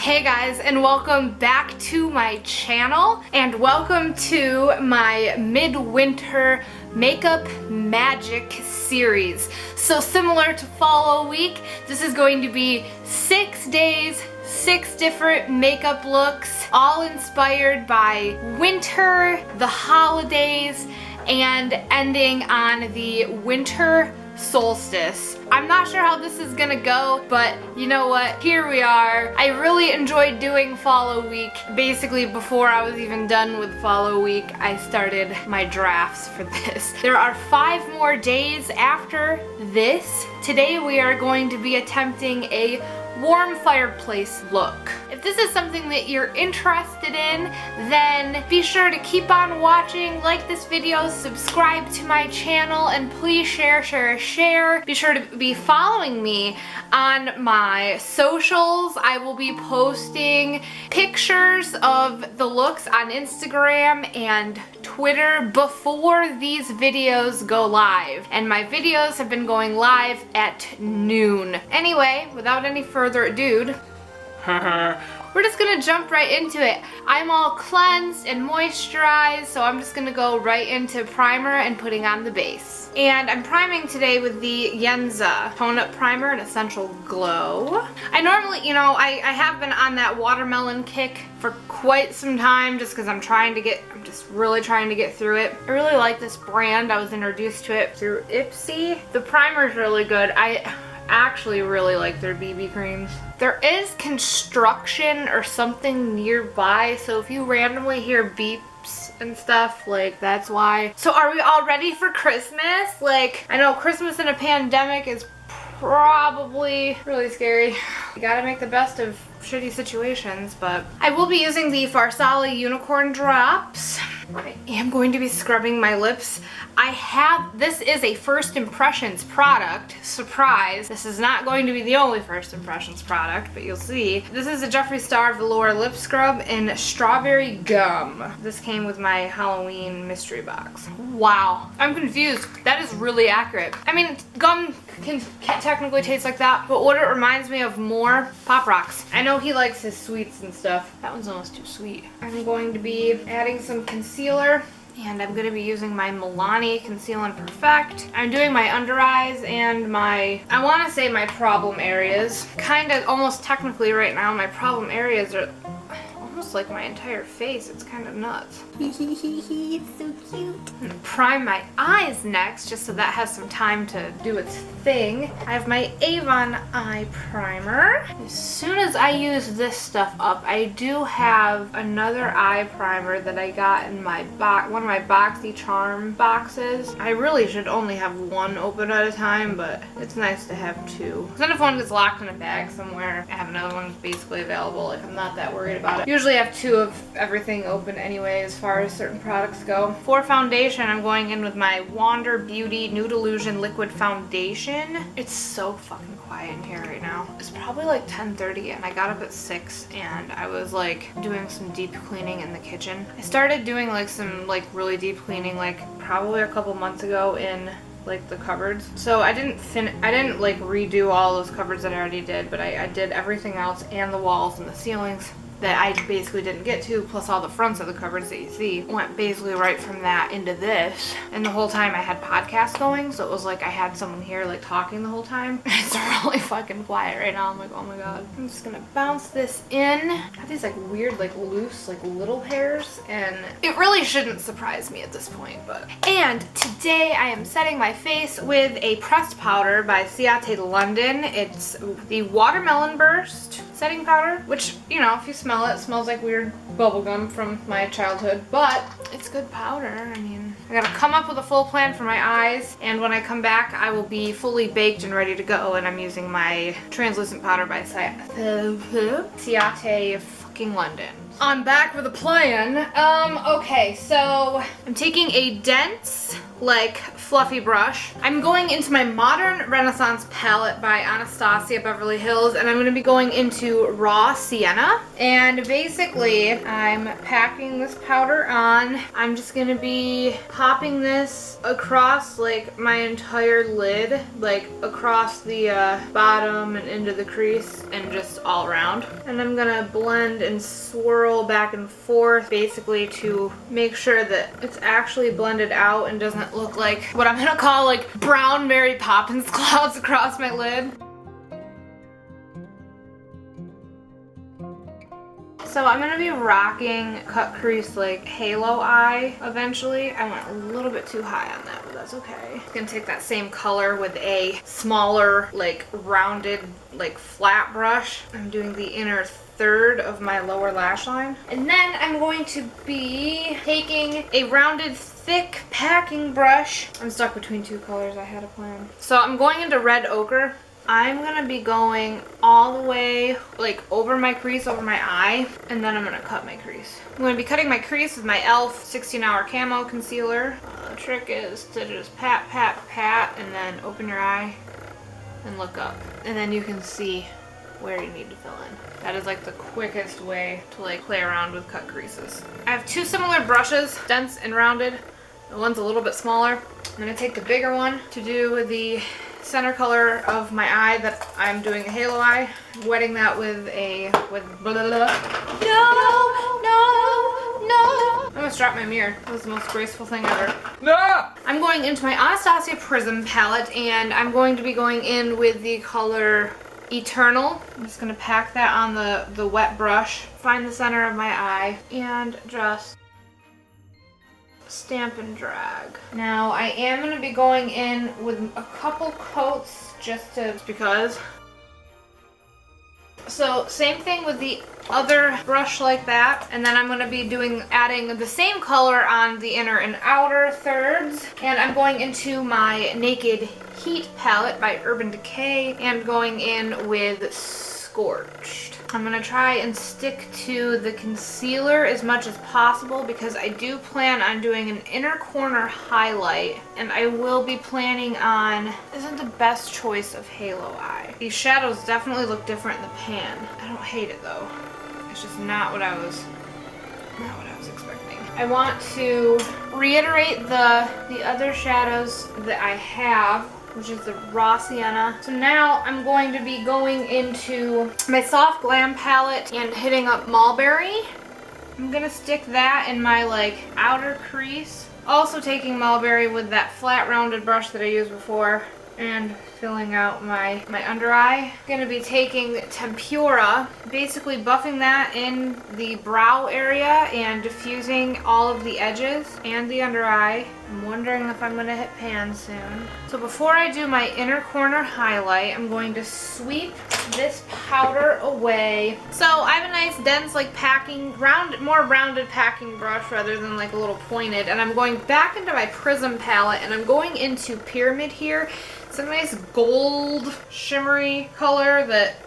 Hey guys, and welcome back to my channel, and welcome to my Midwinter Makeup Magic Series. So similar to Fall Week, this is going to be 6 days, 6 different makeup looks, all inspired by winter, the holidays, and ending on the winter solstice. I'm not sure how this is gonna go, but you know what? Here we are. I really enjoyed doing Follow Week. Basically, before I was even done with Follow Week, I started my drafts for this. There are 5 more days after this. Today we are going to be attempting a warm fireplace look. If this is something that you're interested in, then be sure to keep on watching, like this video, subscribe to my channel, and please share. Be sure to be following me on my socials. I will be posting pictures of the looks on Instagram and Twitter before these videos go live. And my videos have been going live at noon. Anyway, without any further ado, we're just gonna jump right into it. I'm all cleansed and moisturized, so I'm just gonna go right into primer and putting on the base. And I'm priming today with the Yenza Tone Up Primer and Essential Glow. I normally, I have been on that watermelon kick for quite some time just because I'm just really trying to get through it. I really like this brand. I was introduced to it through Ipsy. The primer's really good. I actually really like their BB creams. There is construction or something nearby, so if you randomly hear beeps and stuff, like, that's why. So are we all ready for Christmas? Like, I know Christmas in a pandemic is probably really scary. You gotta make the best of shitty situations, but I will be using the Farsali Unicorn Drops. I am going to be scrubbing my lips. This is a first impressions product. Surprise. This is not going to be the only first impressions product, but you'll see. This is a Jeffree Star Velour Lip Scrub in Strawberry Gum. This came with my Halloween mystery box. Wow. I'm confused. That is really accurate. I mean, gum can technically taste like that, but what it reminds me of more, Pop Rocks. I know he likes his sweets and stuff. That one's almost too sweet. I'm going to be adding some concealer, and I'm going to be using my Milani Conceal and Perfect. I'm doing my under eyes and I want to say my problem areas. Kind of almost technically right now, my problem areas are almost like my entire face. It's kind of nuts. It's so cute. I'm gonna prime my eyes next, just so that has some time to do its thing. I have my Avon eye primer. As soon as I use this stuff up, I do have another eye primer that I got in my one of my Boxycharm boxes. I really should only have one open at a time, but it's nice to have 2. Then if one gets locked in a bag somewhere, I have another one basically available. Like, I'm not that worried about it. Usually I have 2 of everything open anyway, as far as certain products go. For foundation, I'm going in with my Wander Beauty Nude Illusion Liquid Foundation. It's so fucking quiet in here right now. It's probably like 10:30 and I got up at 6 and I was like doing some deep cleaning in the kitchen. I started doing like some really deep cleaning like probably a couple months ago in like the cupboards. So I didn't like redo all those cupboards that I already did, but I did everything else and the walls and the ceilings that I basically didn't get to, plus all the fronts of the cupboards that you see. Went basically right from that into this. And the whole time I had podcasts going, so it was like I had someone here like talking the whole time. It's really fucking quiet right now. I'm like, oh my god. I'm just gonna bounce this in. I have these like weird like loose like little hairs, and it really shouldn't surprise me at this point, but. And today I am setting my face with a pressed powder by Ciate London. It's the Watermelon Burst setting powder, which, if you smell it, smells like weird bubblegum from my childhood, but it's good powder. I mean, I gotta come up with a full plan for my eyes, and when I come back, I will be fully baked and ready to go, and I'm using my translucent powder by Ciate fucking London. I'm back with a plan. Okay, so I'm taking a dense like fluffy brush. I'm going into my Modern Renaissance palette by Anastasia Beverly Hills, and I'm going to be going into Raw Sienna. And basically, I'm packing this powder on. I'm just going to be popping this across like my entire lid, like across the bottom and into the crease and just all around. And I'm going to blend and swirl back and forth basically to make sure that it's actually blended out and doesn't look like what I'm gonna call like brown Mary Poppins clouds across my lid. So I'm gonna be rocking cut crease like halo eye eventually. I went a little bit too high on that, but that's okay. I'm gonna take that same color with a smaller, like rounded, like flat brush. I'm doing the inner third of my lower lash line. And then I'm going to be taking a rounded thick packing brush. I'm stuck between two colors, I had a plan. So I'm going into red ochre. I'm gonna be going all the way like over my crease, over my eye, and then I'm gonna cut my crease. I'm gonna be cutting my crease with my e.l.f. 16-hour camo concealer. The trick is to just pat, pat, pat, and then open your eye and look up. And then you can see where you need to fill in. That is like the quickest way to like play around with cut creases. I have two similar brushes, dense and rounded. The one's a little bit smaller. I'm gonna take the bigger one to do the center color of my eye that I'm doing a halo eye. I'm wetting that with blah, blah, blah. No. I almost dropped my mirror. That was the most graceful thing ever. No! I'm going into my Anastasia Prism palette, and I'm going to be going in with the color Eternal. I'm just gonna pack that on the wet brush, find the center of my eye, and just stamp and drag. Now I am going to be going in with a couple coats just because. So same thing with the other brush like that, and then I'm going to be adding the same color on the inner and outer thirds. And I'm going into my Naked Heat palette by Urban Decay and going in with Scorched. I'm going to try and stick to the concealer as much as possible because I do plan on doing an inner corner highlight, and I will be planning on, isn't the best choice of halo eye. These shadows definitely look different in the pan. I don't hate it though. It's just not what I was expecting. I want to reiterate the other shadows that I have, which is the Raw Sienna. So now I'm going to be going into my Soft Glam palette and hitting up Mulberry. I'm gonna stick that in my like outer crease. Also taking Mulberry with that flat rounded brush that I used before and filling out my under eye. I'm gonna be taking Tempura, basically buffing that in the brow area and diffusing all of the edges and the under eye. I'm wondering if I'm gonna hit pan soon. So before I do my inner corner highlight, I'm going to sweep this powder away. So I have a nice dense like packing, more rounded packing brush rather than like a little pointed, and I'm going back into my Prism palette and I'm going into Pyramid here. It's a nice gold shimmery color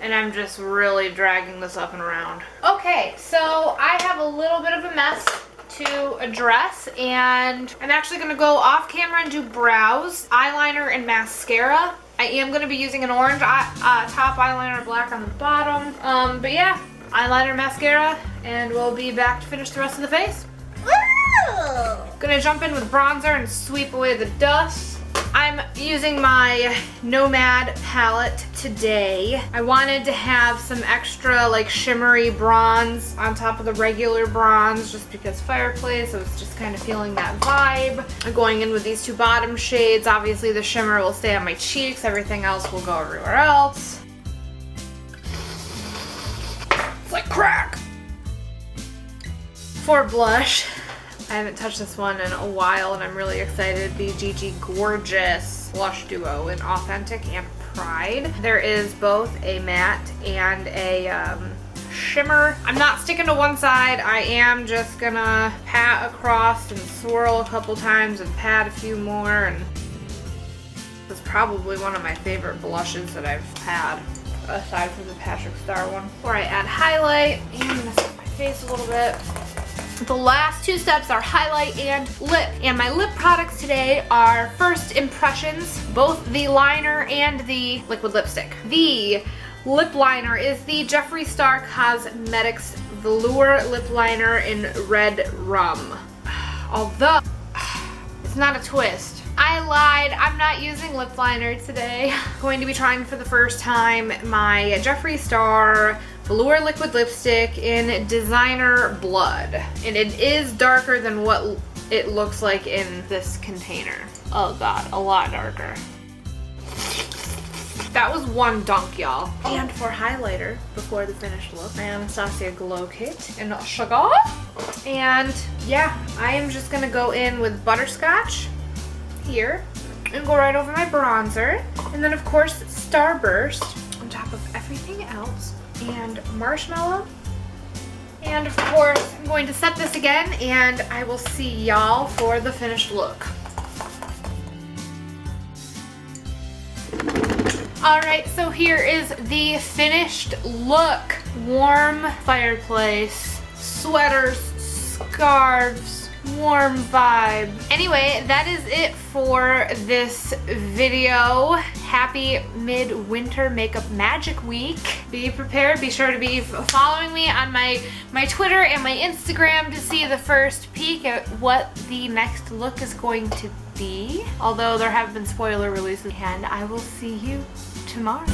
and I'm just really dragging this up and around. Okay, so I have a little bit of a mess to address, and I'm actually going to go off camera and do brows, eyeliner, and mascara. I am going to be using an orange top eyeliner, black on the bottom. But yeah, eyeliner, mascara, and we'll be back to finish the rest of the face. Woo! Gonna jump in with bronzer and sweep away the dust. I'm using my Nomad palette today. I wanted to have some extra like shimmery bronze on top of the regular bronze just because Fireplace, I was just kind of feeling that vibe. I'm going in with these two bottom shades. Obviously the shimmer will stay on my cheeks, everything else will go everywhere else. It's like crack! For blush, I haven't touched this one in a while and I'm really excited. The Gigi Gorgeous Blush Duo in Authentic and Pride. There is both a matte and a shimmer. I'm not sticking to one side. I am just gonna pat across and swirl a couple times and pat a few more. And this is probably one of my favorite blushes that I've had, aside from the Patrick Star one. Before I add highlight, I'm gonna set my face a little bit. The last two steps are highlight and lip. And my lip products today are first impressions, both the liner and the liquid lipstick. The lip liner is the Jeffree Star Cosmetics Velour Lip Liner in Red Rum. Although, it's not a twist. I lied, I'm not using lip liner today. I'm going to be trying for the first time my Jeffree Star Velour Liquid Lipstick in Designer Blood. And it is darker than what it looks like in this container. Oh god, a lot darker. That was one dunk, y'all. And for highlighter, before the finished look, my Anastasia Glow Kit in Sugar. And yeah, I am just gonna go in with Butterscotch here and go right over my bronzer. And then of course, Starburst on top of everything else. And Marshmallow. And of course, I'm going to set this again and I will see y'all for the finished look. Alright, so here is the finished look. Warm fireplace, sweaters, scarves, warm vibe. Anyway, that is it for this video. Happy Midwinter Makeup Magic Week. Be prepared. Be sure to be following me on my Twitter and my Instagram to see the first peek at what the next look is going to be. Although there have been spoiler releases, and I will see you tomorrow.